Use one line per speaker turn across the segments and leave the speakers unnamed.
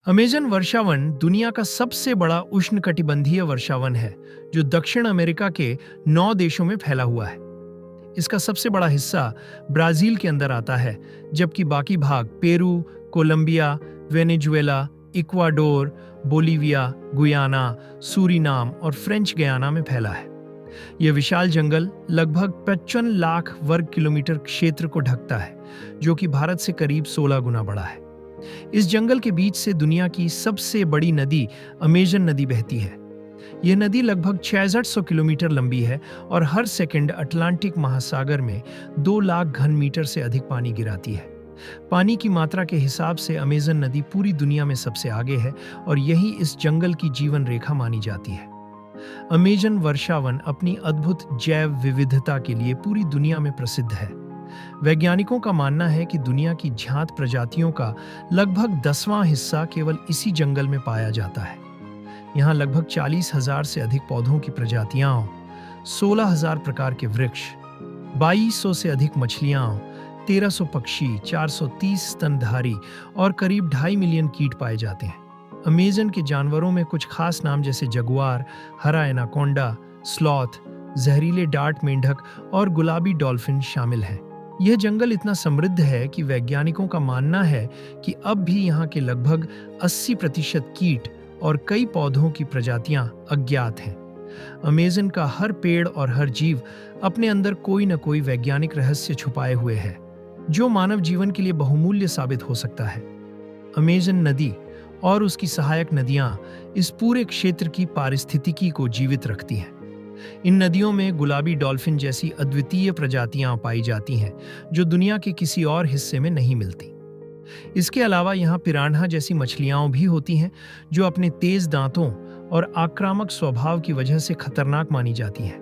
Amazon वर्षावन दुनिया का सबसे बड़ा उष्णकटिबंधीय वर्षावन है जो दक्षिण अमेरिका के 9 देशों में फैला हुआ है। इसका सबसे बड़ा हिस्सा ब्राजील के अंदर आता है, जबकि बाकी भाग Peru, Colombia, Venezuela, Ecuador, Bolivia, Guyana, Suriname और फ्रेंच गयाना में फैला है। यह विशाल जंगल लगभग 55 लाख वर्ग किलोमीटर क्षेत्र को ढकता है, जो कि भारत से करीब 16 गुना बड़ा है। इस जंगल के बीच से दुनिया की सबसे बड़ी नदी अमेजन नदी बहती है। यह नदी लगभग 6600 किलोमीटर लंबी है और हर सेकंड अटलांटिक महासागर में 2 लाख घन मीटर से अधिक पानी गिराती है। पानी की मात्रा के हिसाब से अमेजन नदी पूरी दुनिया में सबसे आगे है और यही इस जंगल की जीवन रेखा मानी जाती है। अमेजन वर्षावन अपनी अद्भुत जैव विविधता के लिए पूरी दुनिया में प्रसिद्ध है। वैज्ञानिकों का मानना है कि दुनिया की ज्ञात प्रजातियों का लगभग 10वां हिस्सा केवल इसी जंगल में पाया जाता है। यहाँ लगभग 40,000 से अधिक पौधों की प्रजातियां, 16,000 प्रकार के वृक्ष, 2200 से अधिक मछलियां, 1300 पक्षी, 430 स्तनधारी और करीब 2.5 मिलियन कीट पाए जाते हैं। अमेजन के जानवरों में कुछ खास नाम जैसे जगुआर, हरा एनाकोंडा, स्लॉथ, जहरीले डार्ट मेंढक और गुलाबी डॉल्फिन शामिल हैं। यह जंगल इतना समृद्ध है कि वैज्ञानिकों का मानना है कि अब भी यहाँ के लगभग 80% कीट और कई पौधों की प्रजातियां अज्ञात हैं। अमेजन का हर पेड़ और हर जीव अपने अंदर कोई न कोई वैज्ञानिक रहस्य छुपाए हुए है, जो मानव जीवन के लिए बहुमूल्य साबित हो सकता है। अमेजन नदी और उसकी सहायक नदियां इस पूरे क्षेत्र की पारिस्थितिकी को जीवित रखती हैं। इन नदियों में गुलाबी डॉल्फिन जैसी अद्वितीय प्रजातियां पाई जाती हैं, जो दुनिया के किसी और हिस्से में नहीं मिलती। इसके अलावा यहाँ पिरान्हा जैसी मछलियां भी होती हैं, जो अपने तेज दांतों और आक्रामक स्वभाव की वजह से खतरनाक मानी जाती हैं।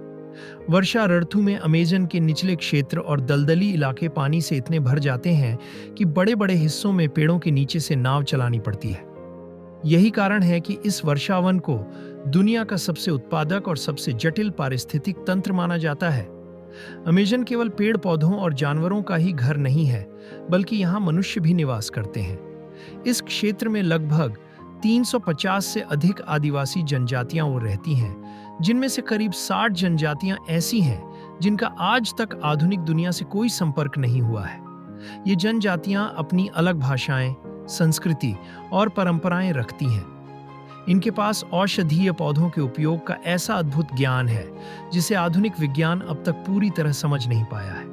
वर्षा ऋतु में अमेजन के निचले क्षेत्र और दलदली इलाके पानी से इतने भर जाते हैं कि बड़े बड़े हिस्सों में पेड़ों के नीचे से नाव चलानी पड़ती है। यही कारण है कि इस वर्षावन को दुनिया का सबसे उत्पादक और सबसे जटिल पारिस्थितिक तंत्र माना जाता है। अमेजन केवल पेड़ पौधों और जानवरों का ही घर नहीं है, बल्कि यहाँ मनुष्य भी निवास करते हैं। इस क्षेत्र में लगभग 350 से अधिक आदिवासी जनजातियां वो रहती हैं, जिनमें से करीब 60 जनजातियां ऐसी हैं जिनका आज तक आधुनिक दुनिया से कोई संपर्क नहीं हुआ है। ये जनजातियां अपनी अलग भाषाएं, संस्कृति और परंपराएं रखती हैं। इनके पास औषधीय पौधों के उपयोग का ऐसा अद्भुत ज्ञान है जिसे आधुनिक विज्ञान अब तक पूरी तरह समझ नहीं पाया है।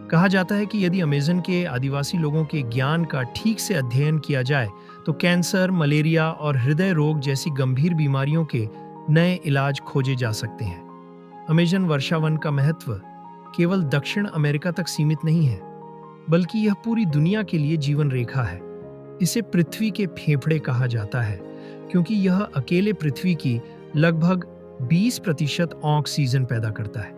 कहा जाता है कि यदि अमेजन के आदिवासी लोगों के ज्ञान का ठीक से अध्ययन किया जाए तो कैंसर, मलेरिया और हृदय रोग जैसी गंभीर बीमारियों के नए इलाज खोजे जा सकते हैं। अमेजन वर्षावन का महत्व केवल दक्षिण अमेरिका तक सीमित नहीं है, बल्कि यह पूरी दुनिया के लिए जीवन रेखा है। इसे पृथ्वी के फेफड़े कहा जाता है, क्योंकि यह अकेले पृथ्वी की लगभग 20% ऑक्सीजन पैदा करता है।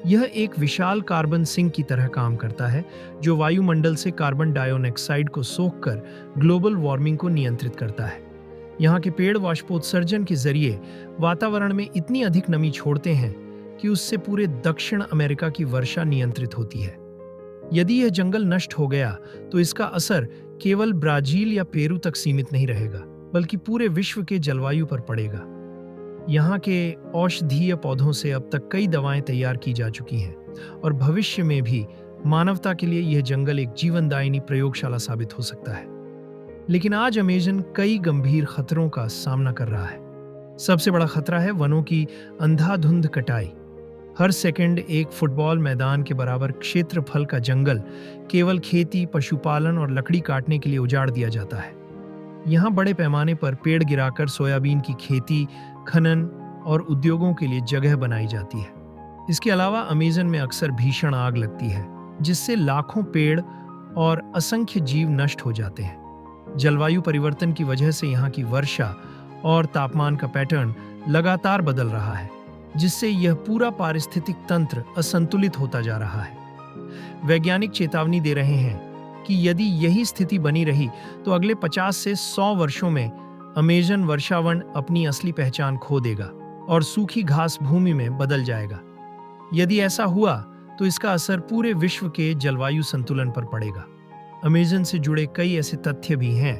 यह एक विशाल कार्बन सिंक की तरह काम करता है, जो वायुमंडल से कार्बन डाइऑक्साइड को सोखकर ग्लोबल वार्मिंग को नियंत्रित करता है। यहाँ के पेड़ वाष्पोत्सर्जन के जरिए वातावरण में इतनी अधिक नमी छोड़ते हैं कि उससे पूरे दक्षिण अमेरिका की वर्षा नियंत्रित होती है। यदि यह जंगल नष्ट हो गया तो इसका असर केवल ब्राजील या पेरू तक सीमित नहीं रहेगा, बल्कि पूरे विश्व के जलवायु पर पड़ेगा। यहाँ के औषधीय पौधों से अब तक कई दवाएं तैयार की जा चुकी हैं और भविष्य में भी मानवता के लिए यह जंगल एक जीवनदायिनी प्रयोगशाला साबित हो सकता है। लेकिन आज अमेजन कई गंभीर खतरों का सामना कर रहा है। सबसे बड़ा खतरा है वनों की अंधाधुंध कटाई। हर सेकंड एक फुटबॉल मैदान के बराबर क्षेत्रफल का जंगल केवल खेती, पशुपालन और लकड़ी काटने के लिए उजाड़ दिया जाता है। यहाँ बड़े पैमाने पर पेड़ गिराकर सोयाबीन की खेती, खनन और उद्योगों के लिए जगह बनाई जाती है। इसके अलावा अमेजन में अक्सर भीषण आग लगती है, जिससे लाखों पेड़ और असंख्य जीव नष्ट हो जाते हैं। जलवायु परिवर्तन की वजह से यहाँ की वर्षा और तापमान का पैटर्न लगातार बदल रहा है, जिससे यह पूरा पारिस्थितिक तंत्र असंतुलित होता जा रहा है। वैज्ञानिक चेतावनी दे रहे हैं कि यदि यही स्थिति बनी रही तो अगले 50 से 100 वर्षों में अमेजन वर्षावन अपनी असली पहचान खो देगा और सूखी घास भूमि में बदल जाएगा। यदि ऐसा हुआ तो इसका असर पूरे विश्व के जलवायु संतुलन पर पड़ेगा। अमेजन से जुड़े कई ऐसे तथ्य भी हैं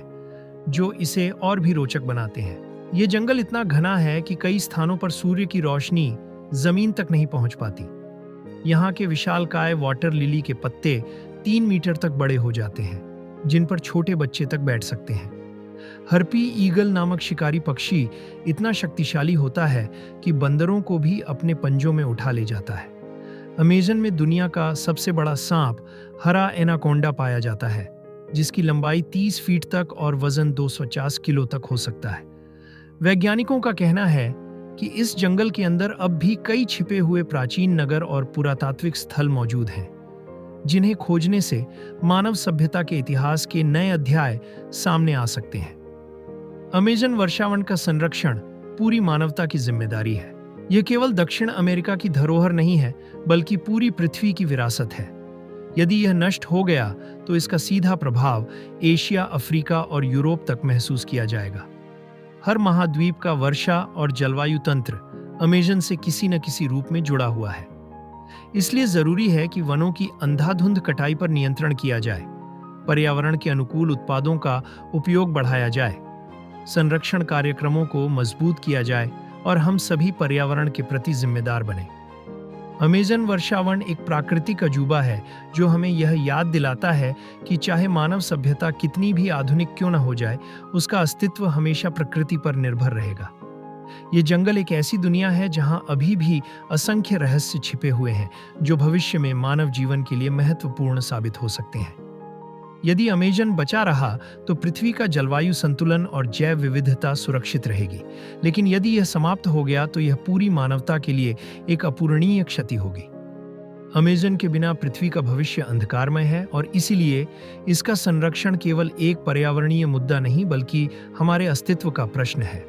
जो इसे और भी रोचक बनाते हैं। ये जंगल इतना घना है कि कई स्थानों पर सूर्य की रोशनी जमीन तक नहीं पहुंच पाती। यहाँ के विशालकाय वाटर लिली के पत्ते 3 मीटर तक बड़े हो जाते हैं, जिन पर छोटे बच्चे तक बैठ सकते हैं। हर्पी ईगल नामक शिकारी पक्षी इतना शक्तिशाली होता है कि बंदरों को भी अपने पंजों में उठा ले जाता है। अमेज़न में दुनिया का सबसे बड़ा सांप हरा एनाकोंडा पाया जाता है, जिसकी लंबाई 30 फीट तक और वजन 250 किलो तक हो सकता है। वैज्ञानिकों का कहना है कि इस जंगल के अंदर अब भी कई छिपे हुए प्राचीन नगर और पुरातात्विक स्थल मौजूद हैं, जिन्हें खोजने से मानव सभ्यता के इतिहास के नए अध्याय सामने आ सकते हैं। अमेज़न वर्षावन का संरक्षण पूरी मानवता की जिम्मेदारी है। यह केवल दक्षिण अमेरिका की धरोहर नहीं है, बल्कि पूरी पृथ्वी की विरासत है। यदि यह नष्ट हो गया तो इसका सीधा प्रभाव एशिया, अफ्रीका और यूरोप तक महसूस किया जाएगा। हर महाद्वीप का वर्षा और जलवायु तंत्र अमेज़न से किसी न किसी रूप में जुड़ा हुआ है। इसलिए जरूरी है कि वनों की अंधाधुंध कटाई पर नियंत्रण किया जाए, पर्यावरण के अनुकूल उत्पादों का उपयोग बढ़ाया जाए, संरक्षण कार्यक्रमों को मजबूत किया जाए और हम सभी पर्यावरण के प्रति जिम्मेदार बने। अमेज़न वर्षावन एक प्राकृतिक अजूबा है जो हमें यह याद दिलाता है कि चाहे मानव सभ्यता कितनी भी आधुनिक क्यों न हो जाए, उसका अस्तित्व हमेशा प्रकृति पर निर्भर रहेगा। ये जंगल एक ऐसी दुनिया है जहां अभी भी असंख्य रहस्य छिपे हुए हैं, जो भविष्य में मानव जीवन के लिए महत्वपूर्ण साबित हो सकते हैं। यदि अमेज़न बचा रहा तो पृथ्वी का जलवायु संतुलन और जैव विविधता सुरक्षित रहेगी, लेकिन यदि यह समाप्त हो गया तो यह पूरी मानवता के लिए एक अपूरणीय क्षति होगी। अमेज़न के बिना पृथ्वी का भविष्य अंधकारमय है और इसीलिए इसका संरक्षण केवल एक पर्यावरणीय मुद्दा नहीं, बल्कि हमारे अस्तित्व का प्रश्न है।